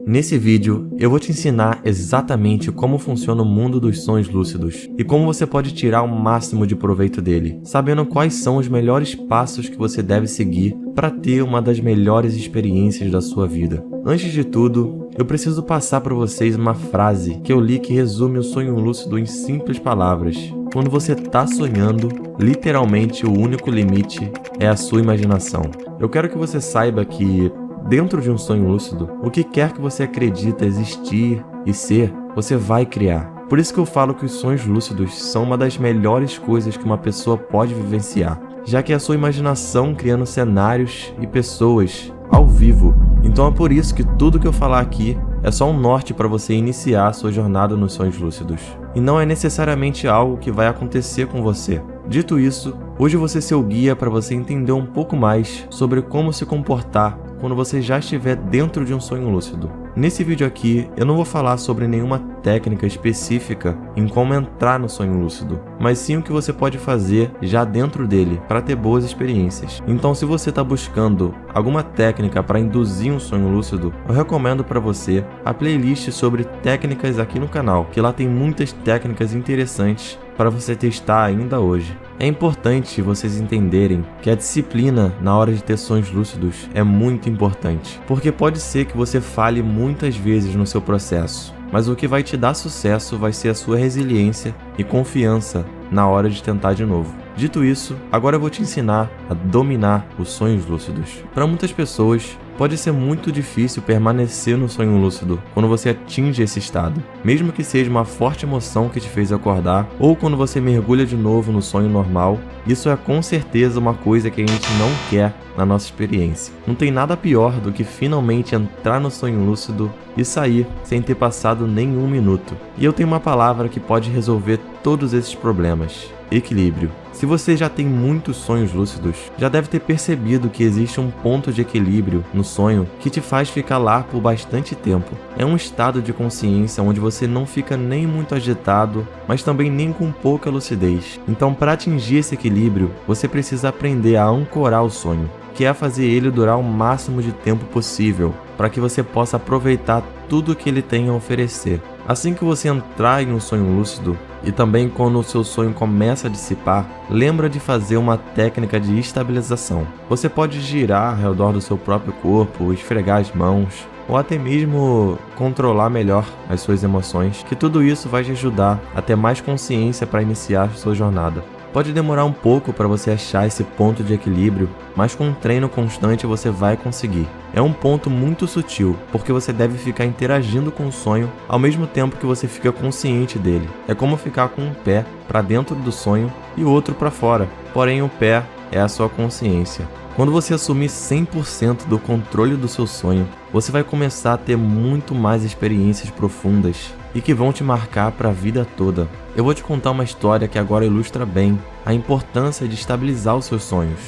Nesse vídeo, eu vou te ensinar exatamente como funciona o mundo dos sonhos lúcidos e como você pode tirar o máximo de proveito dele, sabendo quais são os melhores passos que você deve seguir para ter uma das melhores experiências da sua vida. Antes de tudo, eu preciso passar para vocês uma frase que eu li que resume o sonho lúcido em simples palavras. Quando você está sonhando, literalmente o único limite é a sua imaginação. Eu quero que você saiba que dentro de um sonho lúcido, o que quer que você acredita existir e ser, você vai criar. Por isso que eu falo que os sonhos lúcidos são uma das melhores coisas que uma pessoa pode vivenciar, já que é a sua imaginação criando cenários e pessoas ao vivo. Então é por isso que tudo que eu falar aqui é só um norte para você iniciar a sua jornada nos sonhos lúcidos. E não é necessariamente algo que vai acontecer com você. Dito isso, hoje eu vou ser seu guia para você entender um pouco mais sobre como se comportar quando você já estiver dentro de um sonho lúcido. Nesse vídeo aqui, eu não vou falar sobre nenhuma técnica específica em como entrar no sonho lúcido, mas sim o que você pode fazer já dentro dele para ter boas experiências. Então, se você está buscando alguma técnica para induzir um sonho lúcido, eu recomendo para você a playlist sobre técnicas aqui no canal, que lá tem muitas técnicas interessantes para você testar ainda hoje. É importante vocês entenderem que a disciplina na hora de ter sonhos lúcidos é muito importante, porque pode ser que você falhe muitas vezes no seu processo, mas o que vai te dar sucesso vai ser a sua resiliência e confiança na hora de tentar de novo. Dito isso, agora eu vou te ensinar a dominar os sonhos lúcidos. Para muitas pessoas, pode ser muito difícil permanecer no sonho lúcido quando você atinge esse estado, mesmo que seja uma forte emoção que te fez acordar, ou quando você mergulha de novo no sonho normal. Isso é com certeza uma coisa que a gente não quer na nossa experiência. Não tem nada pior do que finalmente entrar no sonho lúcido e sair sem ter passado nenhum minuto. E eu tenho uma palavra que pode resolver todos esses problemas: equilíbrio. Se você já tem muitos sonhos lúcidos, já deve ter percebido que existe um ponto de equilíbrio no sonho que te faz ficar lá por bastante tempo. É um estado de consciência onde você não fica nem muito agitado, mas também nem com pouca lucidez. Então, para atingir esse equilíbrio, você precisa aprender a ancorar o sonho, que é fazer ele durar o máximo de tempo possível, para que você possa aproveitar tudo que ele tem a oferecer. Assim que você entrar em um sonho lúcido, e também quando o seu sonho começa a dissipar, lembra de fazer uma técnica de estabilização. Você pode girar ao redor do seu próprio corpo, esfregar as mãos, ou até mesmo controlar melhor as suas emoções, que tudo isso vai te ajudar a ter mais consciência para iniciar a sua jornada. Pode demorar um pouco para você achar esse ponto de equilíbrio, mas com um treino constante você vai conseguir. É um ponto muito sutil, porque você deve ficar interagindo com o sonho ao mesmo tempo que você fica consciente dele. É como ficar com um pé para dentro do sonho e o outro para fora, porém o pé é a sua consciência. Quando você assumir 100% do controle do seu sonho, você vai começar a ter muito mais experiências profundas e que vão te marcar para a vida toda. Eu vou te contar uma história que agora ilustra bem a importância de estabilizar os seus sonhos.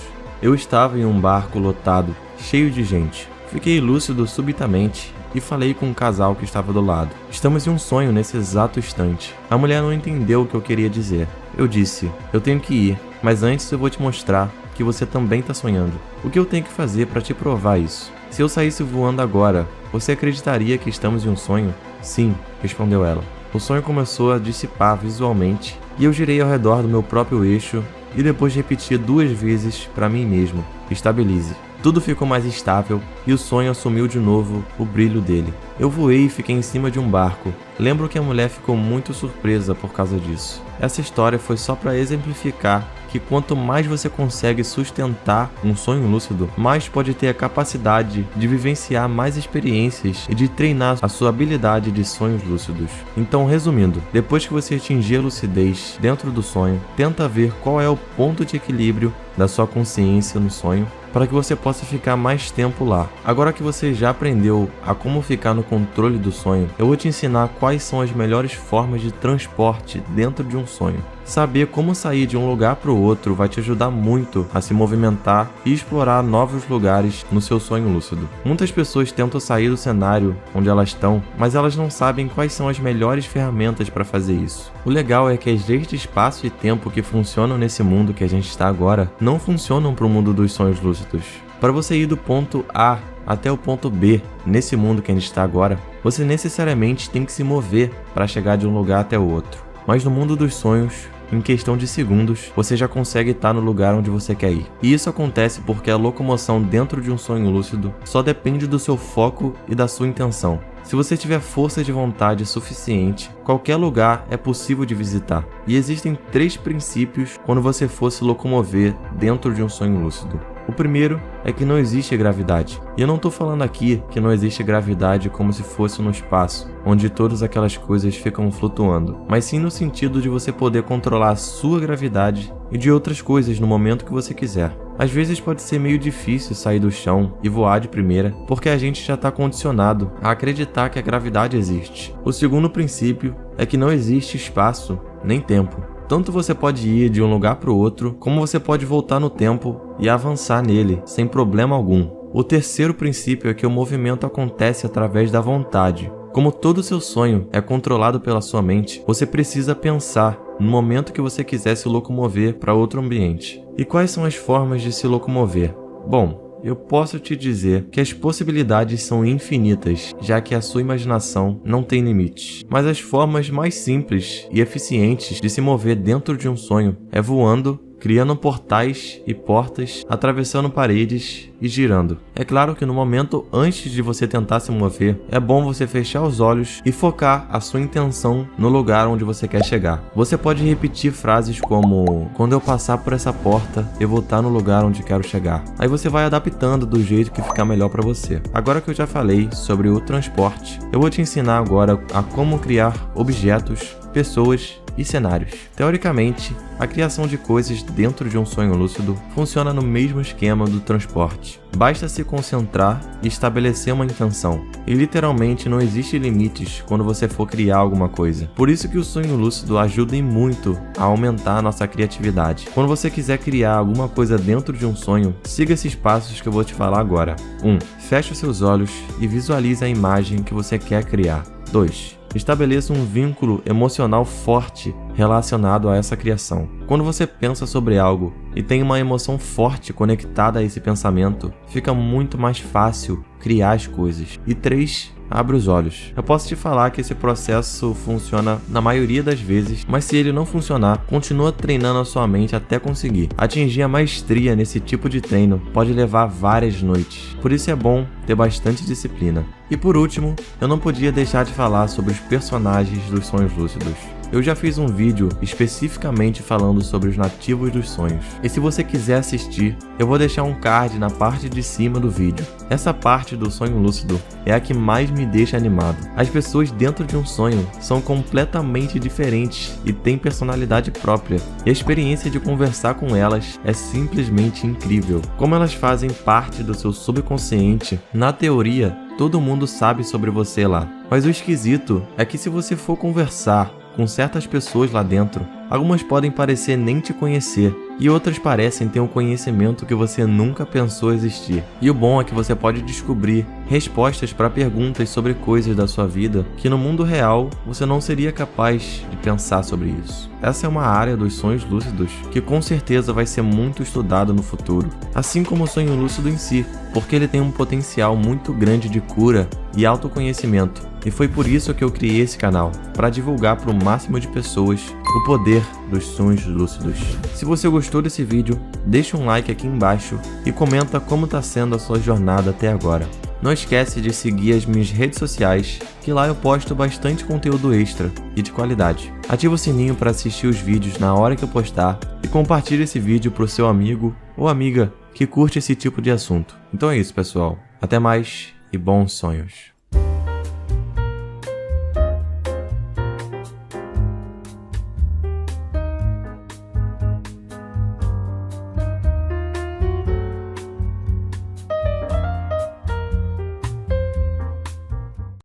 Eu estava em um barco lotado, cheio de gente. Fiquei lúcido subitamente e falei com um casal que estava do lado. Estamos em um sonho nesse exato instante. A mulher não entendeu o que eu queria dizer. Eu disse: eu tenho que ir, mas antes eu vou te mostrar que você também está sonhando. O que eu tenho que fazer para te provar isso? Se eu saísse voando agora, você acreditaria que estamos em um sonho? Sim, respondeu ela. O sonho começou a dissipar visualmente e eu girei ao redor do meu próprio eixo e depois repeti 2 vezes para mim mesmo: estabilize. Tudo ficou mais estável e o sonho assumiu de novo o brilho dele. Eu voei e fiquei em cima de um barco. Lembro que a mulher ficou muito surpresa por causa disso. Essa história foi só para exemplificar que quanto mais você consegue sustentar um sonho lúcido, mais pode ter a capacidade de vivenciar mais experiências e de treinar a sua habilidade de sonhos lúcidos. Então, resumindo, depois que você atingir a lucidez dentro do sonho, tenta ver qual é o ponto de equilíbrio da sua consciência no sonho, para que você possa ficar mais tempo lá. Agora que você já aprendeu a como ficar no controle do sonho, eu vou te ensinar quais são as melhores formas de transporte dentro de um sonho. Saber como sair de um lugar para o outro vai te ajudar muito a se movimentar e explorar novos lugares no seu sonho lúcido. Muitas pessoas tentam sair do cenário onde elas estão, mas elas não sabem quais são as melhores ferramentas para fazer isso. O legal é que as leis de espaço e tempo que funcionam nesse mundo que a gente está agora não funcionam para o mundo dos sonhos lúcidos. Para você ir do ponto A até o ponto B, nesse mundo que a gente está agora, você necessariamente tem que se mover para chegar de um lugar até o outro. Mas no mundo dos sonhos, em questão de segundos, você já consegue estar no lugar onde você quer ir. E isso acontece porque a locomoção dentro de um sonho lúcido só depende do seu foco e da sua intenção. Se você tiver força de vontade suficiente, qualquer lugar é possível de visitar. E existem 3 princípios quando você for se locomover dentro de um sonho lúcido. O primeiro é que não existe gravidade. E eu não estou falando aqui que não existe gravidade como se fosse no espaço, onde todas aquelas coisas ficam flutuando, mas sim no sentido de você poder controlar a sua gravidade e de outras coisas no momento que você quiser. Às vezes pode ser meio difícil sair do chão e voar de primeira, porque a gente já está condicionado a acreditar que a gravidade existe. O segundo princípio é que não existe espaço nem tempo. Tanto você pode ir de um lugar para o outro, como você pode voltar no tempo e avançar nele, sem problema algum. O terceiro princípio é que o movimento acontece através da vontade. Como todo seu sonho é controlado pela sua mente, você precisa pensar no momento que você quiser se locomover para outro ambiente. E quais são as formas de se locomover? Bom, eu posso te dizer que as possibilidades são infinitas, já que a sua imaginação não tem limites. Mas as formas mais simples e eficientes de se mover dentro de um sonho é voando, criando portais e portas, atravessando paredes e girando. É claro que no momento antes de você tentar se mover, é bom você fechar os olhos e focar a sua intenção no lugar onde você quer chegar. Você pode repetir frases como: quando eu passar por essa porta, eu vou estar no lugar onde quero chegar. Aí você vai adaptando do jeito que ficar melhor para você. Agora que eu já falei sobre o transporte, eu vou te ensinar agora a como criar objetos, pessoas e cenários. Teoricamente, a criação de coisas dentro de um sonho lúcido funciona no mesmo esquema do transporte. Basta se concentrar e estabelecer uma intenção. E literalmente não existe limites quando você for criar alguma coisa. Por isso que o sonho lúcido ajuda em muito a aumentar a nossa criatividade. Quando você quiser criar alguma coisa dentro de um sonho, siga esses passos que eu vou te falar agora. 1. Feche os seus olhos e visualize a imagem que você quer criar. 2. Estabeleça um vínculo emocional forte relacionado a essa criação. Quando você pensa sobre algo e tem uma emoção forte conectada a esse pensamento, fica muito mais fácil criar as coisas. E 3. Abre os olhos. Eu posso te falar que esse processo funciona na maioria das vezes, mas se ele não funcionar, continua treinando a sua mente até conseguir. Atingir a maestria nesse tipo de treino pode levar várias noites, por isso é bom ter bastante disciplina. E por último, eu não podia deixar de falar sobre os personagens dos sonhos lúcidos. Eu já fiz um vídeo especificamente falando sobre os nativos dos sonhos. E se você quiser assistir, eu vou deixar um card na parte de cima do vídeo. Essa parte do sonho lúcido é a que mais me deixa animado. As pessoas dentro de um sonho são completamente diferentes e têm personalidade própria. E a experiência de conversar com elas é simplesmente incrível. Como elas fazem parte do seu subconsciente, na teoria, todo mundo sabe sobre você lá. Mas o esquisito é que se você for conversar com certas pessoas lá dentro, algumas podem parecer nem te conhecer e outras parecem ter um conhecimento que você nunca pensou existir. E o bom é que você pode descobrir respostas para perguntas sobre coisas da sua vida que no mundo real você não seria capaz de pensar sobre isso. Essa é uma área dos sonhos lúcidos que com certeza vai ser muito estudada no futuro, assim como o sonho lúcido em si, porque ele tem um potencial muito grande de cura e autoconhecimento. E foi por isso que eu criei esse canal, para divulgar para o máximo de pessoas o poder dos sonhos lúcidos. Se você gostou desse vídeo, deixa um like aqui embaixo e comenta como está sendo a sua jornada até agora. Não esquece de seguir as minhas redes sociais, que lá eu posto bastante conteúdo extra e de qualidade. Ativa o sininho para assistir os vídeos na hora que eu postar e compartilhe esse vídeo para o seu amigo ou amiga que curte esse tipo de assunto. Então é isso, pessoal. Até mais e bons sonhos.